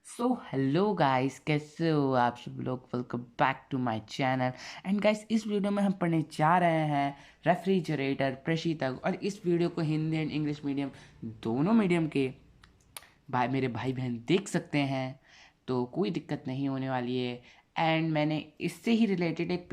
So hello guys, कैसे हो आप सब लोग। Welcome back to my channel. And guys, इस वीडियो में हम पढ़ने जा रहे हैं रेफ्रिजरेटर प्रशीतक। और इस वीडियो को हिंदी एंड इंग्लिश मीडियम दोनों मीडियम के मेरे भाई बहन देख सकते हैं, तो कोई दिक्कत नहीं होने वाली है। एंड मैंने इससे ही रिलेटेड एक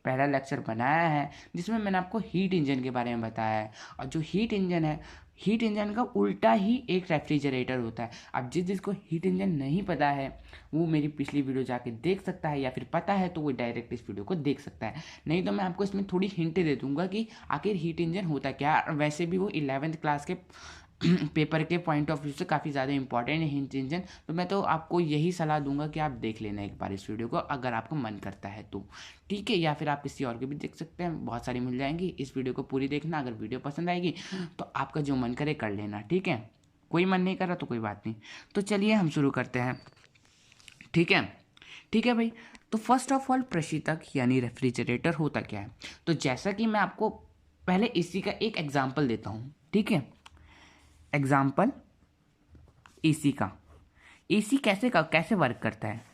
पहला लेक्चर बनाया है जिसमें मैंने आपको हीट इंजन के बारे में बताया है। और जो हीट इंजन है, हीट इंजन का उल्टा ही एक रेफ्रिजरेटर होता है। अब जिसको हीट इंजन नहीं पता है वो मेरी पिछली वीडियो जाके देख सकता है, या फिर पता है तो वो डायरेक्ट इस वीडियो को देख सकता है। नहीं तो मैं आपको इसमें थोड़ी हिंट दे दूंगा कि आखिर हीट इंजन होता क्या है। वैसे भी वो 11th क्लास के पेपर के पॉइंट ऑफ व्यू से काफ़ी ज़्यादा इंपॉर्टेंट है हीट इंजन। तो मैं तो आपको यही सलाह दूंगा कि आप देख लेना एक बार इस वीडियो को, अगर आपको मन करता है तो ठीक है। या फिर आप किसी और के भी देख सकते हैं, बहुत सारी मिल जाएंगी। इस वीडियो को पूरी देखना, अगर वीडियो पसंद आएगी तो आपका जो मन करे कर लेना, ठीक है। कोई मन नहीं कर रहा तो कोई बात नहीं। तो चलिए हम शुरू करते हैं, ठीक है। ठीक है भाई। तो फर्स्ट ऑफ ऑल, प्रशीतक यानी रेफ्रिजरेटर होता क्या है। तो जैसा कि मैं आपको पहले इसी का एक एग्जाम्पल देता हूँ, ठीक है। एग्जाम्पल एसी का। एसी कैसे वर्क करता है।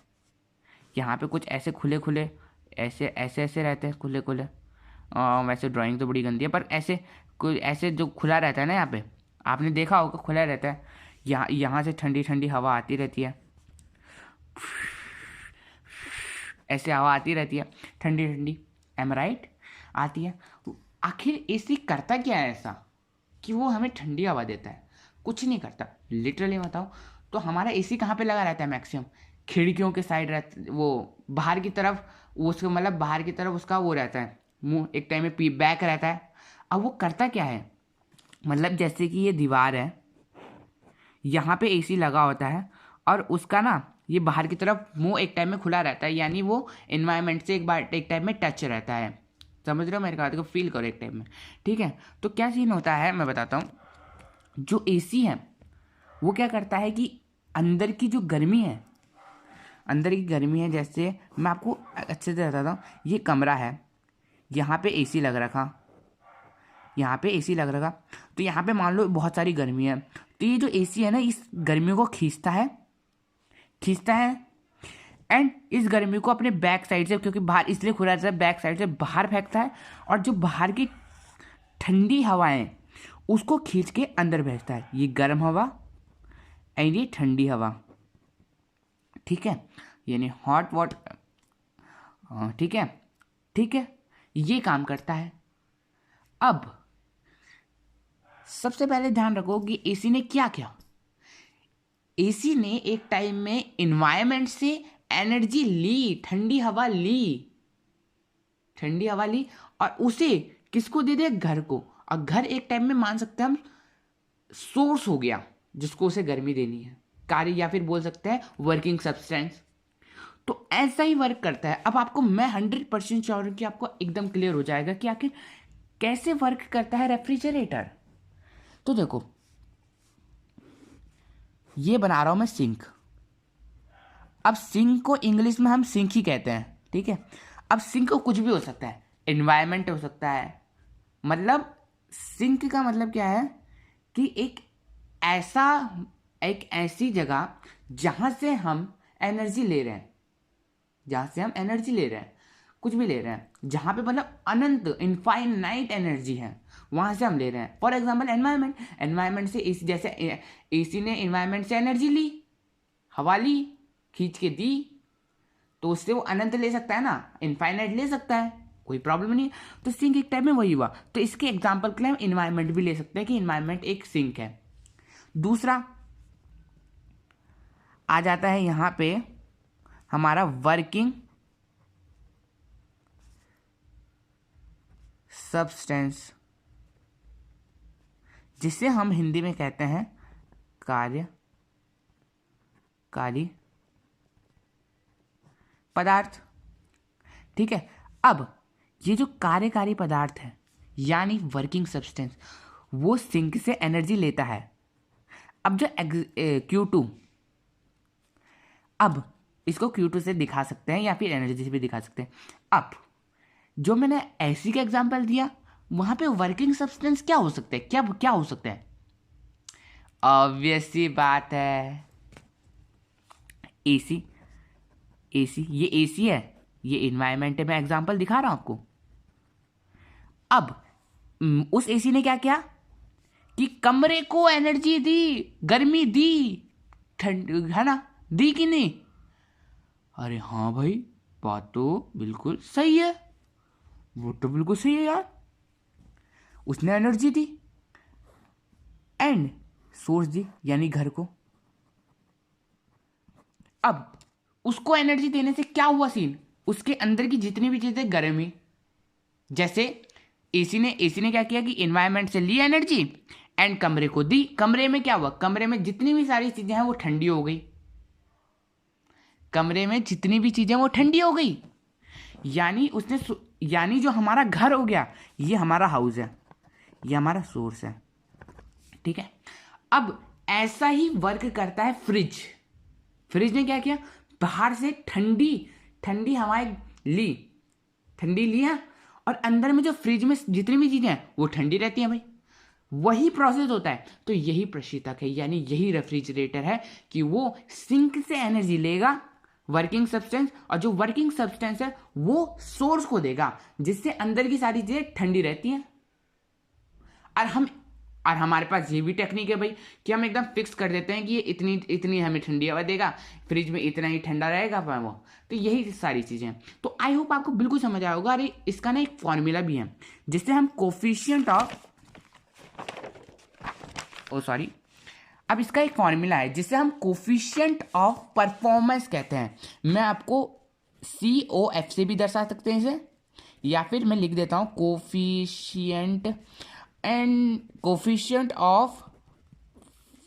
यहाँ पे कुछ ऐसे खुले खुले ऐसे ऐसे ऐसे रहते हैं, खुले खुले। वैसे ड्राइंग तो बड़ी गंदी है, पर ऐसे कोई ऐसे जो खुला रहता है ना, यहाँ पे आपने देखा होगा खुला रहता है। यहाँ से ठंडी ठंडी हवा आती रहती है, ऐसे हवा आती रहती है ठंडी ठंडी, एम राइट, आती है। आखिर एसी करता क्या है ऐसा कि वो हमें ठंडी हवा देता है। कुछ नहीं करता, लिटरली बताओ तो हमारा एसी कहाँ पे लगा रहता है मैक्सिमम, खिड़कियों के साइड रहता, वो बाहर की तरफ, वो उसका मतलब बाहर की तरफ उसका वो रहता है, मुंह एक टाइम में पी बैक रहता है। अब वो करता क्या है, मतलब जैसे कि ये दीवार है, यहाँ पे एसी लगा होता है, और उसका ना ये बाहर की तरफ मुंह एक टाइम में खुला रहता है, यानी वो इन्वायरमेंट से एक टाइम में टच रहता है। समझ रहे हो मेरे बात को, फील करो एक टाइम में, ठीक है। तो क्या सीन होता है मैं बताता हूँ। जो एसी है वो क्या करता है कि अंदर की जो गर्मी है, अंदर की गर्मी है, जैसे मैं आपको अच्छे से बताता हूँ। ये कमरा है, यहाँ पे एसी लग रखा, यहाँ पे एसी लग रखा, तो यहाँ पे मान लो बहुत सारी गर्मी है, तो ये जो एसी है ना, इस गर्मी को खींचता है एंड इस गर्मी को अपने बैक साइड से, क्योंकि बाहर इसलिए खुला रहता है, बैक साइड से बाहर फेंकता है, और जो बाहर की ठंडी हवाएं उसको खींच के अंदर भेजता है। ये गर्म हवा एंड ये ठंडी हवा, ठीक है, यानी हॉट वाटर, ठीक है, ठीक है, ये काम करता है। अब सबसे पहले ध्यान रखो कि एसी ने क्या किया। एसी ने एक टाइम में इन्वायरमेंट से एनर्जी ली, ठंडी हवा ली, और उसे किसको दे दिया, घर को। और घर एक टाइम में मान सकते हैं हम सोर्स हो गया जिसको उसे गर्मी देनी है, कार्य, या फिर बोल सकते हैं वर्किंग सब्सटेंस। तो ऐसा ही वर्क करता है। अब आपको मैं 100% श्योर हूं कि आपको एकदम क्लियर हो जाएगा कि आखिर कैसे वर्क करता है रेफ्रिजरेटर। तो देखो, ये बना रहा हूं मैं सिंक। अब सिंक को इंग्लिश में हम सिंक ही कहते हैं, ठीक है। अब सिंक को कुछ भी हो सकता है, एनवायरमेंट हो सकता है, मतलब सिंक का मतलब क्या है कि ऐसा एक ऐसी जगह जहां से हम एनर्जी ले रहे हैं, कुछ भी ले रहे हैं, जहां पे मतलब अनंत इनफाइनाइट एनर्जी है, वहां से हम ले रहे हैं। फॉर एग्जाम्पल एनवायरमेंट से एसी, जैसे एसी ने एनवायरमेंट से एनर्जी ली, हवा ली, खींच के दी, तो उससे वो अनंत ले सकता है ना, इनफाइनाइट ले सकता है, कोई प्रॉब्लम नहीं। तो सिंक एक टाइप में वही हुआ। तो इसके एग्जाम्पल के लिए हम इन्वायरमेंट भी ले सकते हैं कि इन्वायरमेंट एक सिंक है। दूसरा आ जाता है यहाँ पे हमारा वर्किंग सब्सटेंस, जिसे हम हिंदी में कहते हैं कार्यकारी पदार्थ, ठीक है। अब ये जो कार्यकारी पदार्थ है यानी वर्किंग सब्सटेंस, वो सिंक से एनर्जी लेता है। अब जो Q2, अब इसको Q2 से दिखा सकते हैं या फिर एनर्जी से भी दिखा सकते हैं। अब जो मैंने एसी का एग्जांपल दिया, वहां पे वर्किंग सब्सटेंस क्या हो सकते हैं, क्या क्या हो सकते हैं। ऑब्वियस सी बात है, एसी, एसी, ये एसी है, ये इन्वायरमेंट है, मैं एग्जांपल दिखा रहा हूं आपको। अब उस एसी ने क्या किया कि कमरे को एनर्जी दी, गर्मी दी, ठंड, है ना, दी कि नहीं? अरे हाँ भाई, बात तो बिल्कुल सही है, वो तो बिल्कुल सही है यार, उसने एनर्जी दी एंड सोर्स दी, यानी घर को। अब उसको एनर्जी देने से क्या हुआ सीन, उसके अंदर की जितनी भी चीजें गर्मी, जैसे एसी ने क्या किया कि एनवायरनमेंट से ली एनर्जी एंड कमरे को दी। कमरे में क्या हुआ, कमरे में जितनी भी सारी चीजें हैं वो ठंडी हो गई, कमरे में जितनी भी चीजें वो ठंडी हो गई, यानी जो हमारा घर हो गया, ये हमारा हाउस है, ये हमारा सोर्स है, ठीक है। अब ऐसा ही वर्क करता है फ्रिज। फ्रिज ने क्या किया, बाहर से ठंडी ठंडी हवाएं ली, ठंडी लिया, और अंदर में जो फ्रिज में जितनी भी चीजें हैं वो ठंडी रहती हैं भाई, वही प्रोसेस होता है। तो यही प्रशीतक है, यानी यही रेफ्रिजरेटर है कि वो सिंक से एनर्जी लेगा, वर्किंग सब्सटेंस, और जो वर्किंग सब्सटेंस है वो सोर्स को देगा, जिससे अंदर की सारी चीजें ठंडी रहती हैं। और हमारे पास ये भी टेक्निक है भाई कि हम एकदम फिक्स कर देते हैं कि ये इतनी इतनी हमें ठंडी हवा देगा, फ्रिज में इतना ही ठंडा रहेगा वो। तो यही सारी चीज़ें हैं। तो आई होप आपको बिल्कुल समझ आया होगा। अरे इसका ना एक फॉर्मूला भी है जिससे हम कोफिशिएंट ऑफ अब इसका एक फॉर्मूला है जिससे हम कोफिशिएंट ऑफ परफॉर्मेंस कहते हैं। मैं आपको COF से भी दर्शा सकते हैं इसे, या फिर मैं लिख देता हूं कोफिशिएंट ऑफ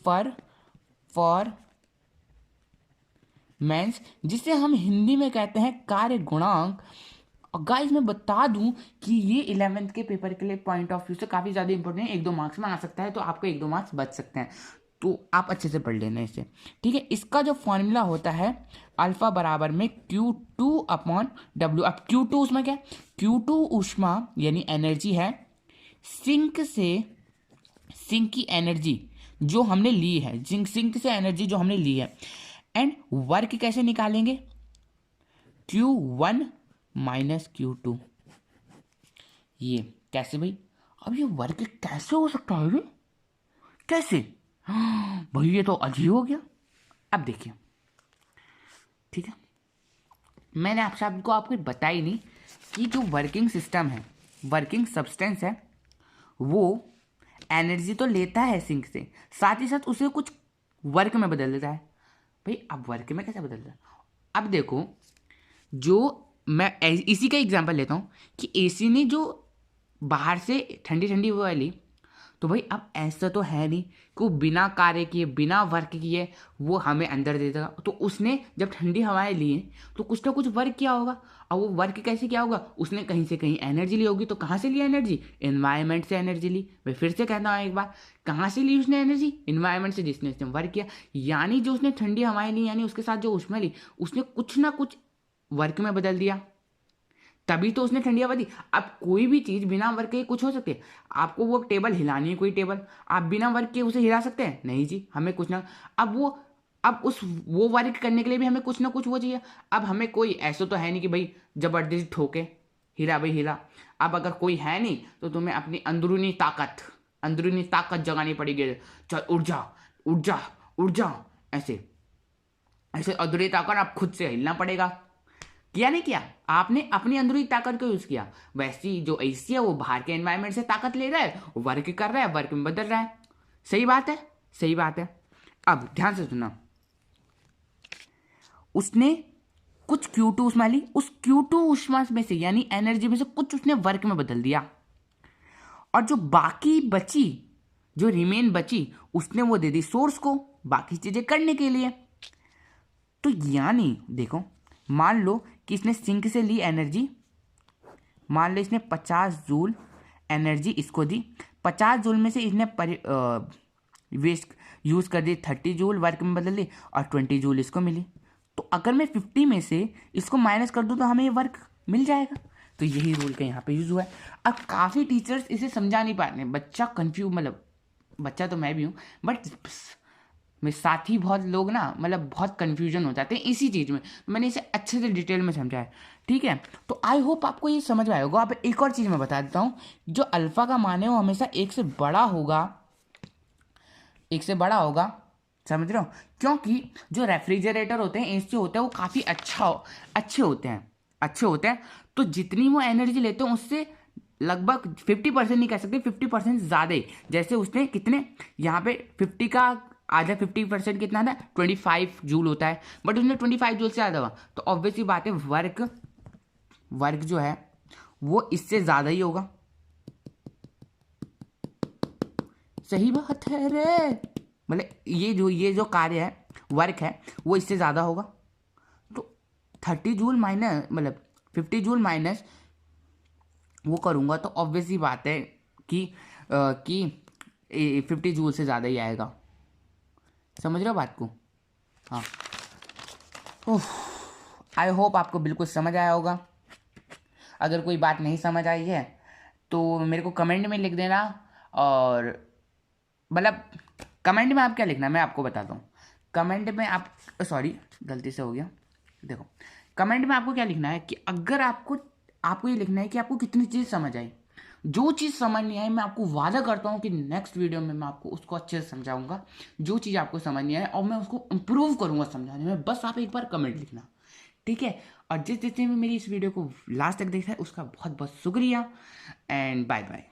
परफॉर्मेंस, जिसे हम हिंदी में कहते हैं कार्य गुणांक। और गाइस मैं बता दूं कि ये 11th के पेपर के लिए पॉइंट ऑफ व्यू से काफ़ी ज़्यादा इंपॉर्टेंट है, 1-2 मार्क्स में आ सकता है, तो आपको 1-2 मार्क्स बच सकते हैं, तो आप अच्छे से पढ़ लेना इसे, ठीक है। इसका जो फॉर्मूला होता है अल्फा बराबर में Q2/W। अब Q2 उसमें क्या है, Q2 ऊष्मा यानी एनर्जी है, सिंक की एनर्जी जो हमने ली है, सिंक से एनर्जी जो हमने ली है, एंड वर्क कैसे निकालेंगे, Q1 माइनस Q2। ये कैसे भाई, अब ये वर्क कैसे हो सकता है, कैसे भाई, ये तो अजीब हो गया। अब देखिए, ठीक है, मैंने आपको बताई नहीं कि जो वर्किंग सिस्टम है, वर्किंग सब्सटेंस है, वो एनर्जी तो लेता है सिंक से, साथ ही साथ उसे कुछ वर्क में बदल देता है। भाई अब वर्क में कैसे बदलता है, अब देखो, जो मैं इसी का एग्जांपल लेता हूँ कि एसी ने जो बाहर से ठंडी ठंडी हवा ली, तो भाई अब ऐसा तो है नहीं कि वो बिना कार्य किए, बिना वर्क किए वो हमें अंदर दे देगा। तो उसने जब ठंडी हवाएं ली तो कुछ ना कुछ वर्क किया होगा, और वो वर्क कैसे किया होगा, उसने कहीं से कहीं एनर्जी ली होगी। तो कहाँ से ली एनर्जी, एनवायरनमेंट से एनर्जी ली। मैं फिर से कहता हूँ एक बार, कहाँ से ली उसने एनर्जी, एनवायरनमेंट से, जिसने उसने वर्क किया। यानी जो उसने ठंडी हवाएं ली, यानी उसके साथ जो ऊष्मा ली, उसने कुछ ना कुछ वर्क में बदल दिया, तभी तो उसने ठंडी हवा दी। अब कोई भी चीज बिना वर्क के कुछ हो सकती है। आपको वो टेबल हिलानी है, कोई टेबल, आप बिना वर्क के उसे हिला सकते हैं, नहीं जी, हमें कुछ ना, अब वो वर्क करने के लिए भी हमें कुछ ना कुछ वो चाहिए। अब हमें कोई ऐसा तो है नहीं कि भाई जबरदस्ती ठोके, हिला भाई हिला। अब अगर कोई है नहीं तो तुम्हें अपनी अंदरूनी ताकत जगानी पड़ेगी। चल उठ जा उठ जा उठ जा, ऐसे अंदरूनी ताकत आप खुद से हिलना पड़ेगा। किया नहीं किया, आपने अपनी अंदरूनी ताकत को यूज किया। वैसी जो एसी है वो बाहर के एनवायरनमेंट से ताकत ले रहा है, वर्क कर रहा है, वर्क में बदल रहा है। सही बात है, सही बात है। अब ध्यान से सुना, उसने कुछ Q2 ऊष्मा ली, उस Q2 ऊष्मा में से यानी एनर्जी में से कुछ उसने वर्क में बदल दिया, और जो बाकी बची, जो रिमेन बची, उसने वो दे दी सोर्स को बाकी चीजें करने के लिए। तो यानी देखो, मान लो कि इसने सिंक से ली एनर्जी, मान लो इसने 50 जूल एनर्जी इसको दी, 50 जूल में से इसने वेस्ट यूज कर दी, 30 जूल वर्क में बदल दी, और 20 जूल इसको मिली। तो अगर मैं 50 में से इसको माइनस कर दूं तो हमें ये वर्क मिल जाएगा। तो यही रूल का यहाँ पे यूज हुआ है। अब काफ़ी टीचर्स इसे समझा नहीं पा रहे, बच्चा कंफ्यूज, मतलब बच्चा तो मैं भी हूँ, बट मेरे साथी बहुत लोग ना मतलब बहुत कन्फ्यूजन हो जाते हैं इसी चीज़ में, मैंने इसे अच्छे से डिटेल में समझा है। ठीक है, तो आई होप आपको ये समझ में आया होगा। अब एक और चीज़ मैं बता देता हूँ, जो अल्फ़ा का मान है वो हमेशा एक से बड़ा होगा, एक से बड़ा होगा, समझ रहे हो? क्योंकि जो रेफ्रिजरेटर होते हैं, एसी होते हैं, वो काफ़ी अच्छे होते हैं, अच्छे होते हैं। तो जितनी वो एनर्जी लेते हैं उससे लगभग 50% नहीं कह सकते, 50% ज़्यादा ही। जैसे उसने कितने यहाँ पे 50 का आधा 50% कितना था, 25 जूल होता है, बट उसने 25 जूल से ज़्यादा हुआ, तो ऑब्वियसली बात है वर्क वर्क जो है वो इससे ज़्यादा ही होगा। सही बात है रे, मतलब ये जो कार्य है, वर्क है, वो इससे ज़्यादा होगा। तो 30 जूल माइनस मतलब 50 जूल माइनस वो करूँगा तो ऑब्वियसली बात है कि 50 जूल से ज़्यादा ही आएगा। समझ रहे हो बात को? हाँ, आई होप आपको बिल्कुल समझ आया होगा। अगर कोई बात नहीं समझ आई है तो मेरे को कमेंट में लिख देना, और मतलब कमेंट में आप क्या लिखना है मैं आपको बताता हूँ। कमेंट में आप, सॉरी गलती से हो गया, देखो कमेंट में आपको क्या लिखना है कि अगर आपको ये लिखना है कि आपको कितनी चीज़ समझ आई। जो चीज़ समझ नहीं आई मैं आपको वादा करता हूँ कि नेक्स्ट वीडियो में मैं आपको उसको अच्छे से समझाऊंगा, जो चीज़ आपको समझ नहीं आई, और मैं उसको इम्प्रूव करूँगा समझाने में। बस आप एक बार कमेंट लिखना, ठीक है? और जिसने भी मेरी इस वीडियो को लास्ट तक देखा है उसका बहुत बहुत शुक्रिया, एंड बाय बाय।